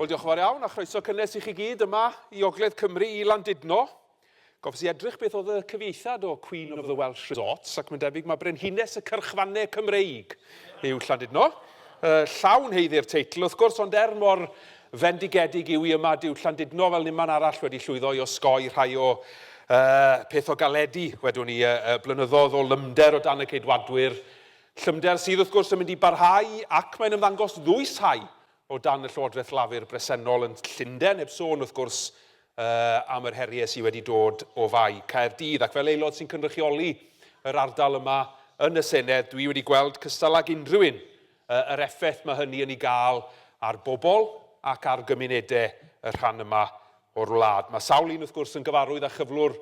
Wel, diolch yn fawr iawn, a chroeso cynnes i chi gyd yma i Ogledd Cymru i Landudno. Gofs i edrych beth oedd y cyfieithad o Queen of the Welsh Resorts, ac mae'n debyg mae Brenhines y Cyrchfannau Cymreig i'w Llandudno. Llawn heiddi'r teitl, wrth gwrs, ond mor fendigedig yw i yma diw Llandudno fel niman arall wedi llwyddo i osgoi rhai o peth o galedu, wedwn ni blynyddoedd o lymder o dan y ceidwadwyr. Llymder sydd wrth gwrs yn mynd i barhau ac mae'n ymddangos ddwysau o dan y Llywodraeth Lafur bresennol yn Llundain, heb sôn wrth gwrs am yr heriau sydd wedi dod o fai Caerdydd. Ac fel aelod sy'n cynrychioli yr ardal yma yn y Senedd, dwi wedi gweld cystal ag unrhyw un yr effaith mae hynny yn ei gael ar bobl ac ar gymunedau y rhan yma o'r wlad. Mae sawl un wrth gwrs yn gyfarwydd â chyflwr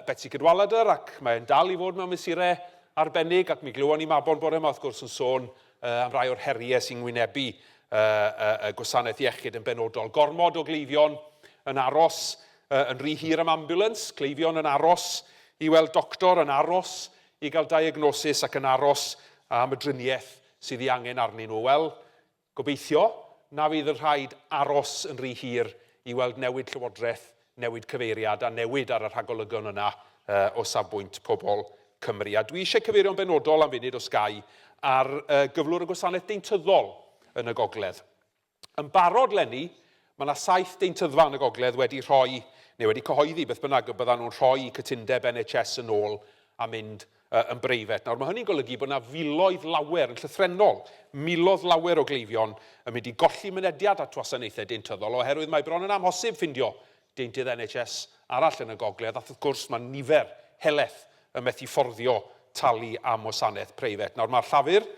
Betsy Cadwaladr ac mae'n dal i fod mewn mesurau arbennig ac mi glywon ni Mabon bore yma wrth gwrs yn sôn am rai o'r heriau sy'n wynebu y gwasanaeth iechyd yn benodol. Gormod o gleifion yn aros yn rhy hir am ambulans, gleifion yn aros i weld doctor, yn aros i gael diagnosis ac yn aros am y driniaeth sydd ei angen arnyn nhw. Wel, gobeithio na fydd y rhaid aros yn rhy hir i weld newid llywodraeth, newid cyfeiriad a newid ar y rhagolygon yna o safbwynt pobl Cymru. A dwi eisiau cyfeirio'n benodol am funud o Sky ar gyflwr y gwasanaeth deintyddol yn y Gogledd. Yn barod lenni, mae yna 7 deintyddfa yn y Gogledd wedi rhoi, neu wedi cyhoeddi beth bynnag y byddan nhw'n rhoi cytundeb NHS yn ôl a mynd yn breifat. Nawr, mae hynny'n golygu bod yna filoedd lawer yn llythrenol, miloedd lawer o gleifion yn mynd i golli mynediad at wasanaethau deintyddol, oherwydd mae bron yn amhosib ffindio deintydd NHS arall yn y Gogledd, a wrth gwrs mae nifer heleth yn methu fforddio talu am wasanaeth preifat. Nawr, mae'r llafur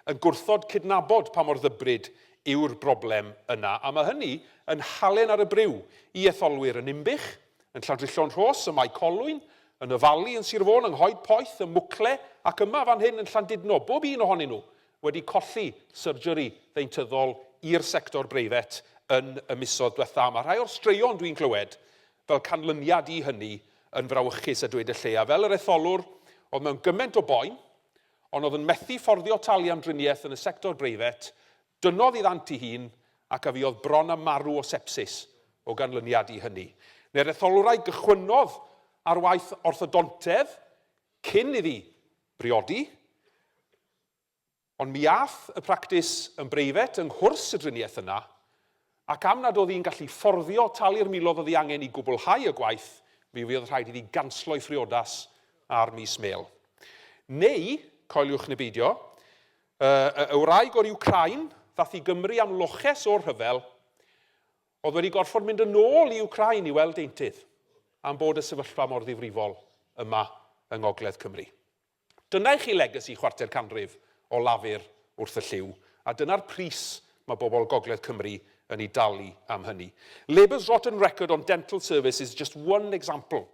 yn gwrthod cydnabod pa mor ddybryd yw'r broblem yna. A mae hynny yn halen ar y bryw i etholwyr yn Umbych, yn Llandrillo'n Rhos, ym Mae Colwyn, yn y Fali, yn Sir Fôn, yng Nghoed Poeth, ym Mwcle, ac yma fan hyn yn Llandudno. Bob un ohonyn nhw wedi colli surgery ddeintyddol i'r sector breifat yn y misoedd diwetha. Mae rhai o'r straeon dwi'n clywed fel canlyniad i hynny yn frawychus a dweud y lleia. Fel yr etholwr, oedd mewn gymaint o boen, ond oedd yn methu fforddio talu am driniaeth yn y sector breifat, dynodd i ddant i hun ac a fi oedd bron am marw o sepsis o ganlyniad i hynny. Neu'r etholwrau gychwynnodd ar waith orthodontedd cyn iddi briodi, ond mi ath y practis yn breifat yng nghwrs y driniaeth yna, ac am nad oedd hi'n gallu fforddio talu'r miloedd oedd hi angen i gwblhau y gwaith, mi fydd rhaid iddi ganslo'i phriodas ar mis Mel. Neu, coeliwch neu beidio, y wraig o'r Ukraine, ddath i Gymru am loches o'r rhyfel, oedd wedi gorfod mynd yn ôl i Ukraine i weld deintydd am bod y sefyllfa mor ddifrifol yma yng Ngogledd Cymru. Dyna i chi legacy chwarter canrif o lafur wrth y lliw, a dyna'r pris mae bobl Gogledd Cymru yn ei dalu am hynny. Labour's rotten record on dental service is just one example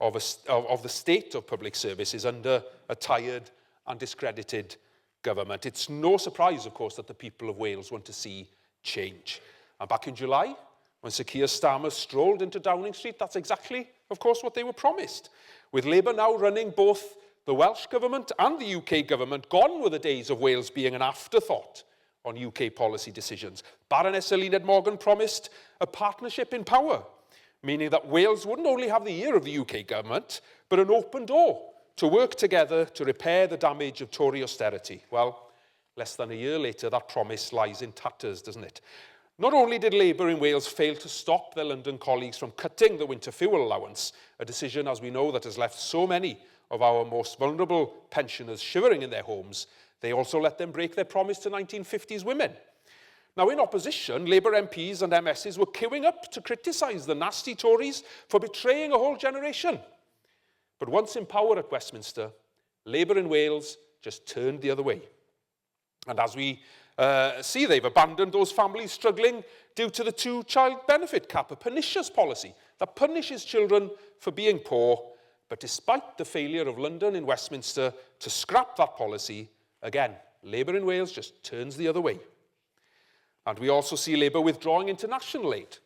of the state of public services under a tired and discredited government. It's no surprise, of course, that the people of Wales want to see change. And back in July, when Sir Keir Starmer strolled into Downing Street, that's exactly, of course, what they were promised. With Labour now running both the Welsh government and the UK government, gone were the days of Wales being an afterthought on UK policy decisions. Baroness Eluned Morgan promised a partnership in power, meaning that Wales wouldn't only have the ear of the UK government, but an open door to work together to repair the damage of Tory austerity. Well, less than a year later, that promise lies in tatters, doesn't it? Not only did Labour in Wales fail to stop their London colleagues from cutting the winter fuel allowance, a decision, as we know, that has left so many of our most vulnerable pensioners shivering in their homes, they also let them break their promise to 1950s women. Now, in opposition, Labour MPs and MSs were queuing up to criticise the nasty Tories for betraying a whole generation. But once in power at Westminster, Labour in Wales just turned the other way. And as we see, they've abandoned those families struggling due to the 2-child benefit cap, a pernicious policy that punishes children for being poor. But despite the failure of London and Westminster to scrap that policy, again, Labour in Wales just turns the other way. And we also see Labour withdrawing international aid,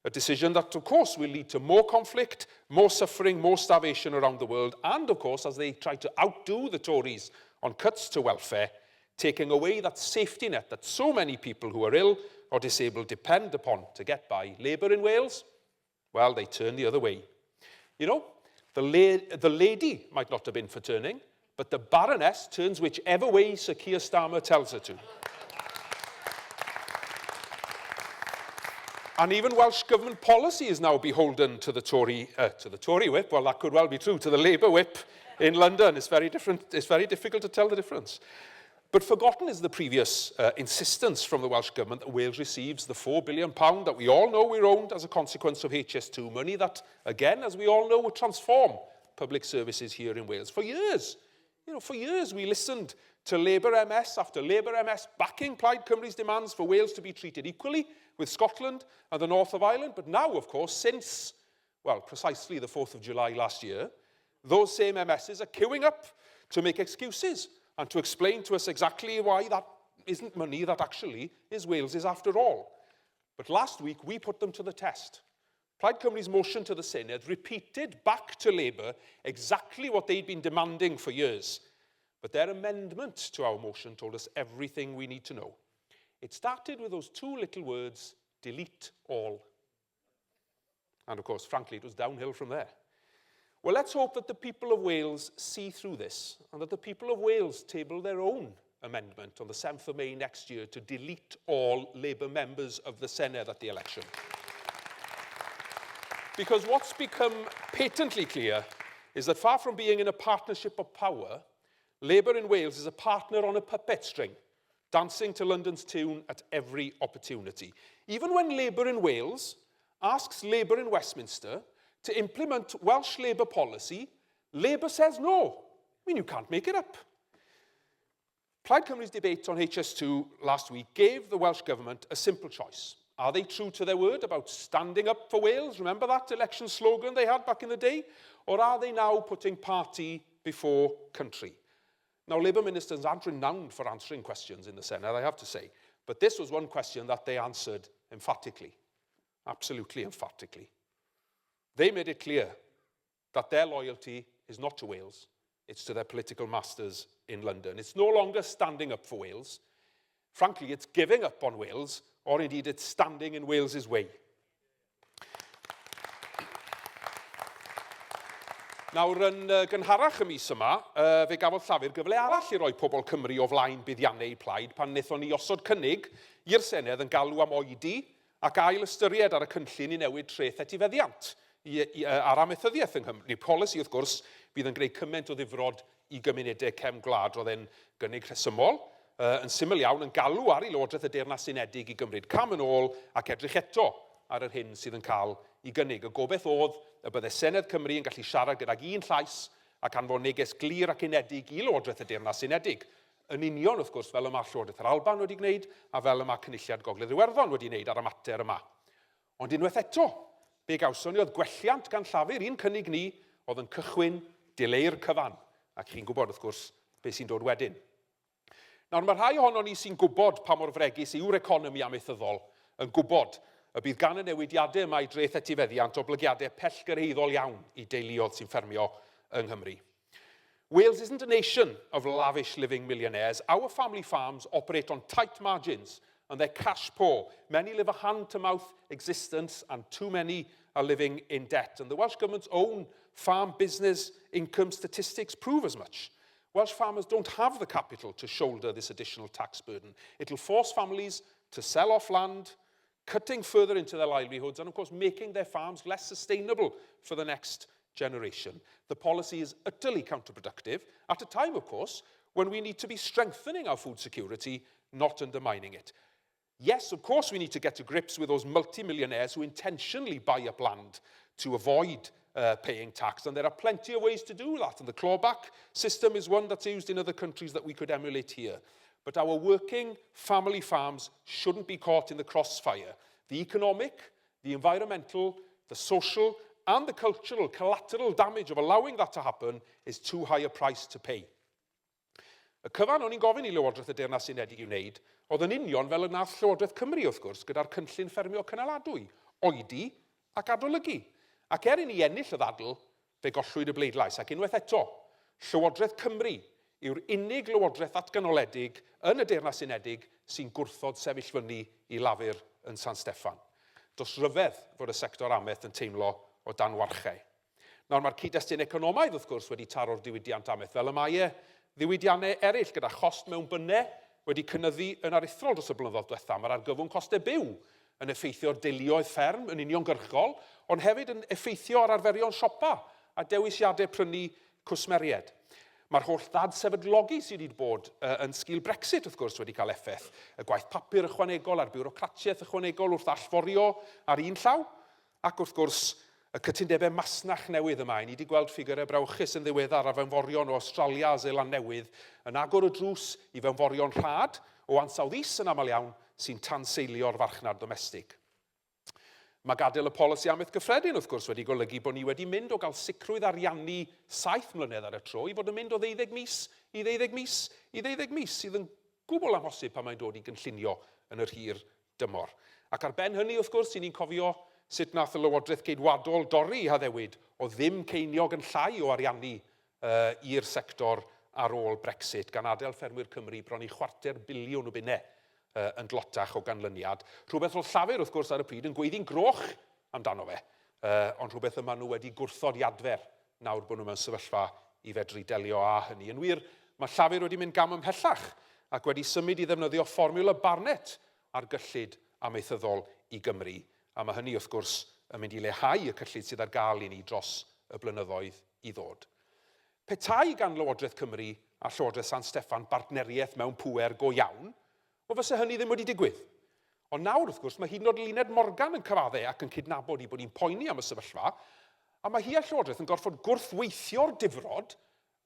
a decision that, of course, will lead to more conflict, more suffering, more starvation around the world, and, of course, as they try to outdo the Tories on cuts to welfare, taking away that safety net that so many people who are ill or disabled depend upon to get by. Labour in Wales, well, they turn the other way. You know, the lady might not have been for turning, but the Baroness turns whichever way Sir Keir Starmer tells her to. And even Welsh Government policy is now beholden to the Tory whip. Well, that could well be true, to the Labour whip in London. It's very different. It's very difficult to tell the difference. But forgotten is the previous insistence from the Welsh Government that Wales receives the £4 billion that we all know we're owed as a consequence of HS2 money that, again, as we all know, would transform public services here in Wales. For years, we listened to Labour MS after Labour MS backing Plaid Cymru's demands for Wales to be treated equally with Scotland and the north of Ireland. But now, of course, since, well, precisely the 4th of July last year, those same MSs are queuing up to make excuses and to explain to us exactly why that isn't money that actually is Wales's after all. But last week, we put them to the test. Plaid Cymru's motion to the Senedd repeated back to Labour exactly what they'd been demanding for years. But their amendment to our motion told us everything we need to know. It started with those two little words, delete all. And of course, frankly, it was downhill from there. Well, let's hope that the people of Wales see through this and that the people of Wales table their own amendment on the 7th of May next year to delete all Labour members of the Senedd at the election. Because what's become patently clear is that far from being in a partnership of power, Labour in Wales is a partner on a puppet string, dancing to London's tune at every opportunity. Even when Labour in Wales asks Labour in Westminster to implement Welsh Labour policy, Labour says no. I mean, you can't make it up. Plaid Cymru's debate on HS2 last week gave the Welsh Government a simple choice. Are they true to their word about standing up for Wales? Remember that election slogan they had back in the day? Or are they now putting party before country? Now, Labour ministers aren't renowned for answering questions in the Senedd, I have to say. But this was one question that they answered emphatically. Absolutely emphatically. They made it clear that their loyalty is not to Wales, it's to their political masters in London. It's no longer standing up for Wales. Frankly, it's giving up on Wales, or indeed it's standing in Wales's way. Nawr, yn gynharach y mis yma, fe gafodd llafur gyfle arall i roi pobl Cymru o flaen buddiannau Plaid pan wnaethon ni osod cynnig i'r Senedd yn galw am oedi ac ail ystyried ar y cynllun i newid treth etifeddiant ar amaethyddiaeth yng Nghymru. Polisi, wrth gwrs, bydd yn gwneud cymaint o ddifrod i gymunedau cefn gwlad roedd e'n gynnig rhesymol, yn syml iawn yn galw ar Aelodraeth y Deyrnas Unedig i gymryd cam yn ôl ac edrych eto ar yr hyn sydd yn cael ei gynnig. Y gobeith oedd y bydde Senedd Cymru yn gallu siarad gydag un llais ac anfon neges glir ac unedig i Lywodraeth y Deyrnas Unedig. Yn union, wrth gwrs, fel y mae Llywodraeth yr Alban wedi gwneud a fel y mae Cynulliad Gogledd Iwerddon wedi gwneud ar y mater yma. Ond unwaith eto, be gawson ni oedd gwelliant gan llafur un cynnig ni oedd yn cychwyn dileu'r cyfan. Ac chi'n gwybod, wrth gwrs, beth sy'n dod wedyn. Nawr, mae rhai ohono ni sy'n gwybod pa mor fregus yw'r economi amaethyddol yn gwybod y bydd gan y newidiadau yma i dreth etifeddiant oblygiadau pellgyrhaeddol iawn i deuluoedd sy'n ffermio yng Nghymru. Wales isn't a nation of lavish living millionaires. Our family farms operate on tight margins and they're cash poor. Many live a hand-to-mouth existence and too many are living in debt. And the Welsh Government's own farm business income statistics prove as much. Welsh farmers don't have the capital to shoulder this additional tax burden. It'll force families to sell off land, cutting further into their livelihoods and, of course, making their farms less sustainable for the next generation. The policy is utterly counterproductive at a time, of course, when we need to be strengthening our food security, not undermining it. Yes, of course, we need to get to grips with those multi-millionaires who intentionally buy up land to avoid paying tax, and there are plenty of ways to do that, and the clawback system is one that's used in other countries that we could emulate here. But our working family farms shouldn't be caught in the crossfire. The economic, the environmental, the social, and the cultural collateral damage of allowing that to happen is too high a price to pay. Y cyfan o'n i'n gofyn i Lywodraeth y Deyrnas Unedig i'w wneud, oedd yn union fel y nath Llywodraeth Cymru, wrth gwrs, gyda'r cynllun ffermio cynaladwy, oedi ac adolygu. Ac i ni ennill y ddadl, fe gollwyd y bleidlais. Ac unwaith eto, Llywodraeth Cymru yw'r unig lywodraeth datganoledig yn y Deyrnas Unedig sy'n gwrthod sefyll fyny i lafur yn San Steffan. Does ryfedd fod y sector amaeth yn teimlo o dan warchau. Nawr mae'r cyd-destun economaidd wrth gwrs wedi taro'r diwydiant amaeth fel y mae ddiwydiannau eraill gyda chost mewn bynnau wedi cynyddu yn aruthrol dros y blynyddoedd diwethaf. Mae'r argyfwng costau byw yn effeithio'r deuluoedd fferm yn uniongyrchol, ond hefyd yn effeithio ar arferion siopa a dewisiadau prynu cwsmeriaid. Mae'r holl ddad-sefydlogi sydd wedi bod yn sgil Brexit wrth gwrs wedi cael effaith. Y gwaith papur ychwanegol a'r biwrocratiaeth ychwanegol wrth allforio ar un llaw, ac wrth gwrs y cytundebau masnach newydd yma. Ni wedi gweld ffigurau brawchus yn ddiweddar a fewnforion o Australia a Zeeland Newydd yn agor y drws i fewnforion rhad o ansawdd is yn aml iawn sy'n tanseilio'r farchnad domestig. Mae gadael y polisi amaeth gyffredin wrth gwrs wedi golygu bod ni wedi mynd o gael sicrwydd ariannu 7 mlynedd ar y tro i fod yn mynd o 12 mis i 12 mis i 12 mis sydd yn gwbl amhosib pan mae'n dod i gynllunio yn yr hir dymor. Ac ar ben hynny wrth gwrs, ni'n cofio sut nath y lywodraeth geidwadol dorri i haddewid o ddim ceiniog yn llai o ariannu i'r sector ar ôl Brexit, gan adael ffermwyr Cymru bron i £250 miliwn o bunnau yn glotach o ganlyniad. Rhywbeth roedd llafur wrth gwrs ar y pryd yn gweiddi'n groch amdano fe, ond rhywbeth yma nhw wedi gwrthod i adfer nawr bod nhw mewn sefyllfa i fedru delio â hynny. Yn wir, mae llafur wedi mynd gam ymhellach ac wedi symud i ddefnyddio fformiwla Barnett ar gyllid amaethyddol i Gymru. A mae hynny wrth gwrs yn mynd i leihau y cyllid sydd ar gael i ni dros y blynyddoedd i ddod. Petai gan Lywodraeth Cymru a Llywodraeth San Steffan bartneriaeth mewn pŵer go iawn, o fysa hynny ddim wedi digwydd. Ond nawr, wrth gwrs, mae hyd yn oed Luned Morgan yn cyfaddau ac yn cydnabod i bod ni'n poeni am y sefyllfa, a mae hi a Llywodraeth yn gorfod gwrthweithio'r difrod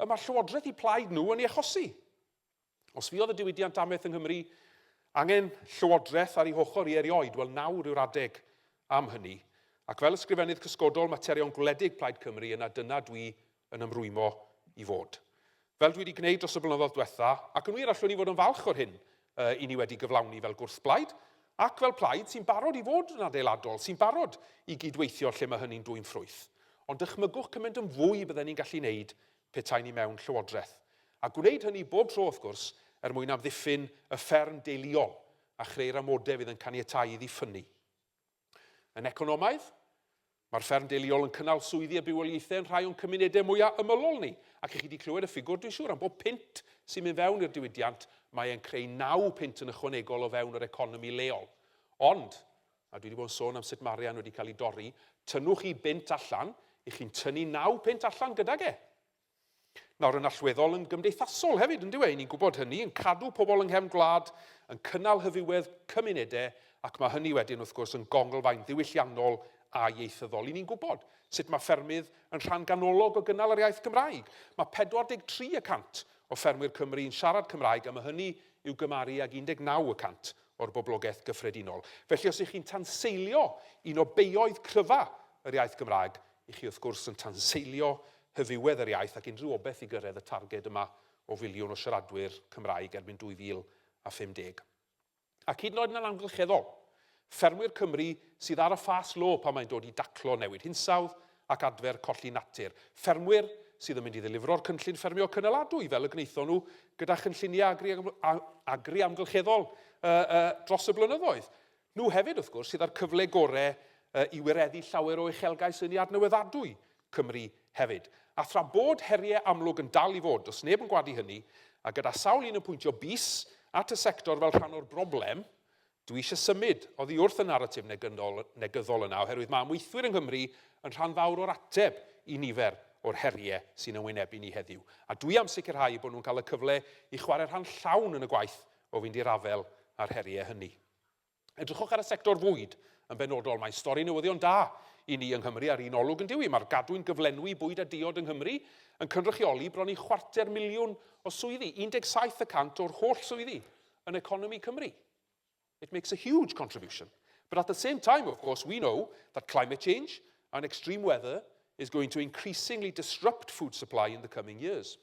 y mae Llywodraeth i plaid nhw yn ei achosi. Os fi oedd y diwydiant amaeth yng Nghymru, angen Llywodraeth ar ei hochr i erioed, wel nawr yw'r adeg am hynny. Ac fel ysgrifennydd cysgodol materion gwledig Plaid Cymru yna, dyna dwi yn ymrwymo i fod. Fel dwi wedi gwneud dros y blynyddoedd diwethaf, ac yn wir allwn ni fod yn falch o'r hyn i ni wedi gyflawni fel gwrthblaid, ac fel plaid sy'n barod i fod yn adeiladol, sy'n barod i gydweithio lle mae hynny'n dwy'n ffrwyth. Ond dychmygwch cymaint yn fwy byddwn ni'n gallu wneud petai ni mewn llywodraeth. A gwneud hynny bob tro, wrth gwrs, mwyn amddiffyn y fferm deuluol a chreu'r amodau fydd yn caniatáu iddi ffynnu. Yn economaidd, mae'r fferm deuluol yn cynnal swyddi a bywoliaethau yn rhai o'n cymunedau mwyaf ymylol ni. Ac chi wedi clywed y ffigwr, dwi'n siŵr, am bob pint sy'n mynd fewn i'r diwydiant, mae e'n creu 9 pint yn ychwanegol o fewn yr economi leol. Ond, a dwi wedi bod yn sôn am sut mae arian wedi cael ei dorri, tynnwch chi bint allan, i chi'n tynnu 9 pint allan gydag e. Nawr yn allweddol yn gymdeithasol hefyd, yn diwy, ni'n gwybod hynny, yn cadw pobl yng nghefn gwlad, yn cynnal hyfywedd cymunedau, ac mae hynny wedyn, wrth gwrs, yn gongolfaen ddiwylliannol a ieithyddol. I ni'n gwybod sut mae ffermydd yn rhan ganolog o gynnal yr iaith Gymraeg. Mae 43% o ffermwyr Cymru yn siarad Cymraeg, a mae hynny i'w gymaru ag 19% o'r boblogaeth gyffredinol. Felly os ych chi'n tanseilio un o beioedd cryfa yr iaith Gymraeg, i chi wrth gwrs yn tanseilio hyfywedd yr iaith ac unrhyw obeth i gyrraedd y targed yma o filiwn o siaradwyr Cymraeg erbyn 2050. Ac hyd yn oed yn amgylcheddol, ffermwyr Cymru sydd ar y ffas lo pan mae'n dod i daclo newid hinsawdd ac adfer colli natur. Ffermwyr sydd yn mynd i ddilifro'r cynllun ffermio cynaladwy fel y gwnaethon nhw gyda chynlluniau agri amgylcheddol dros y blynyddoedd. Nhw hefyd, wrth gwrs, sydd ar cyfle gorau i wireddu llawer o uchelgais yn ei adnewyddadwy Cymru hefyd. A thra bod heriau amlwg yn dal i fod, os neb yn gwadu hynny, a gyda sawl un yn pwyntio bus at y sector fel rhan o'r broblem, dwi eisiau symud oddi wrth y naratif negyddol yna, oherwydd mae amweithwyr yng Nghymru yn rhan fawr o'r ateb i nifer o'r heriau sy'n ymwynebu ni heddiw. A dwi am sicrhau bod nhw'n cael y cyfle i chwarae rhan llawn yn y gwaith o fynd i'r afel a'r heriau hynny. Edrychwch ar y sector fwyd yn benodol. Mae'n stori newyddion da i ni yng Nghymru ar un olwg yn diwy. Mae'r gadwyn gyflenwi bwyd a diod yng Nghymru yn cynrychioli bron i 250,000 o swyddi, 17% o'r holl swyddi yn economi Cymru. It makes a huge contribution. But at the same time, of course, we know that climate change and extreme weather is going to increasingly disrupt food supply in the coming years.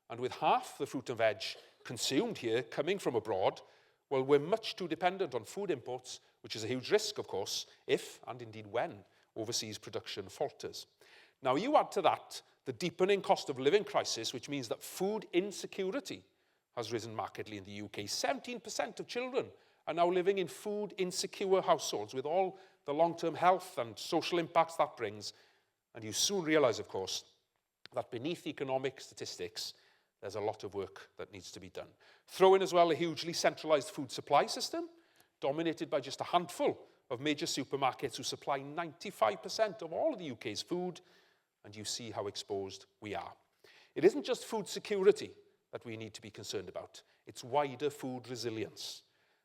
And with half the fruit and veg consumed here coming from abroad, well, we're much too dependent on food imports, which is a huge risk, of course, if, and indeed when, overseas production falters. Now, you add to that the deepening cost of living crisis, which means that food insecurity has risen markedly in the UK. 17% of children are now living in food insecure households with all the long-term health and social impacts that brings. And you soon realise, of course, that beneath economic statistics, there's a lot of work that needs to be done. Throw in as well a hugely centralised food supply system, dominated by just a handful of major supermarkets who supply 95% of all of the UK's food, and you see how exposed we are. It isn't just food security that we need to be concerned about. It's wider food resilience.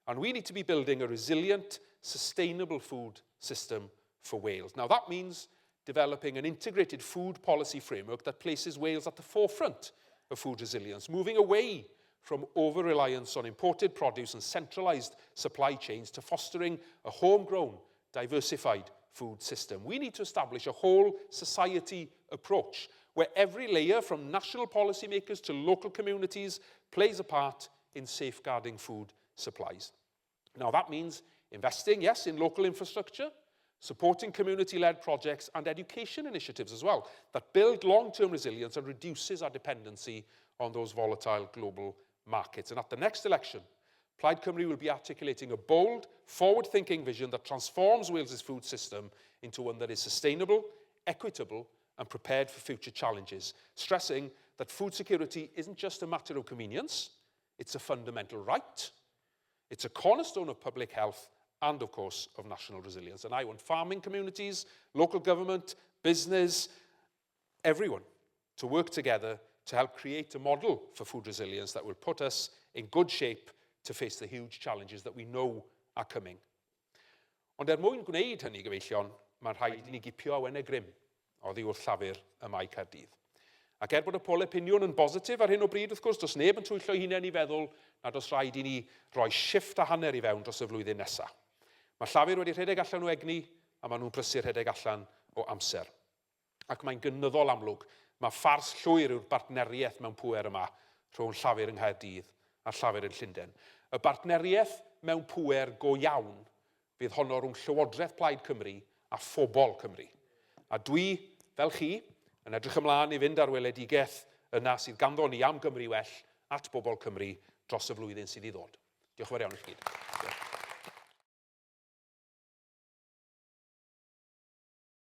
And we need to be building a resilient, sustainable food system for Wales. Now, that means developing an integrated food policy framework that places Wales at the forefront of food resilience, moving away from over-reliance on imported produce and centralised supply chains to fostering a homegrown, diversified food system. We need to establish a whole society approach where every layer, from national policymakers to local communities, plays a part in safeguarding food supplies. Now, that means investing, yes, in local infrastructure, supporting community-led projects and education initiatives as well that build long-term resilience and reduces our dependency on those volatile global markets. And at the next election, Plaid Cymru will be articulating a bold, forward-thinking vision that transforms Wales's food system into one that is sustainable, equitable, and prepared for future challenges, stressing that food security isn't just a matter of convenience, it's a fundamental right, it's a cornerstone of public health, and, of course, of national resilience. And I want farming communities, local government, business, everyone to work together to help create a model for food resilience that will put us in good shape to face the huge challenges that we know are coming. Ond mwyn gwneud hynny, gyfeillion, mae'n rhaid i ni gipio awen y grym oddi wrth llafur y mae Caerdydd. Ac bod y pol opinion yn bositif ar hyn o bryd, wrth gwrs, does neb yn twyllo hunain i feddwl na does rhaid i ni roi shifft a hanner i fewn dros y flwyddyn nesaf. Mae llafur wedi rhedeg allan o egni a maen nhw'n prysu rhedeg allan o amser. Ac mae'n gynyddol amlwg. Mae ffars llwyr yw'r bartneriaeth mewn pŵer yma rhwng llafur yng Nghaerdydd a llafur yn Llundain. Y bartneriaeth mewn pŵer go iawn fydd honno rhwng Llywodraeth Plaid Cymru a phobl Cymru. A dwi, fel chi, yn edrych ymlaen i fynd ar weledigaeth yna sydd ganddo ni am Gymru well at bobl Cymru dros y flwyddyn sydd i ddod. Diolch yn fawr iawn i chi gyd.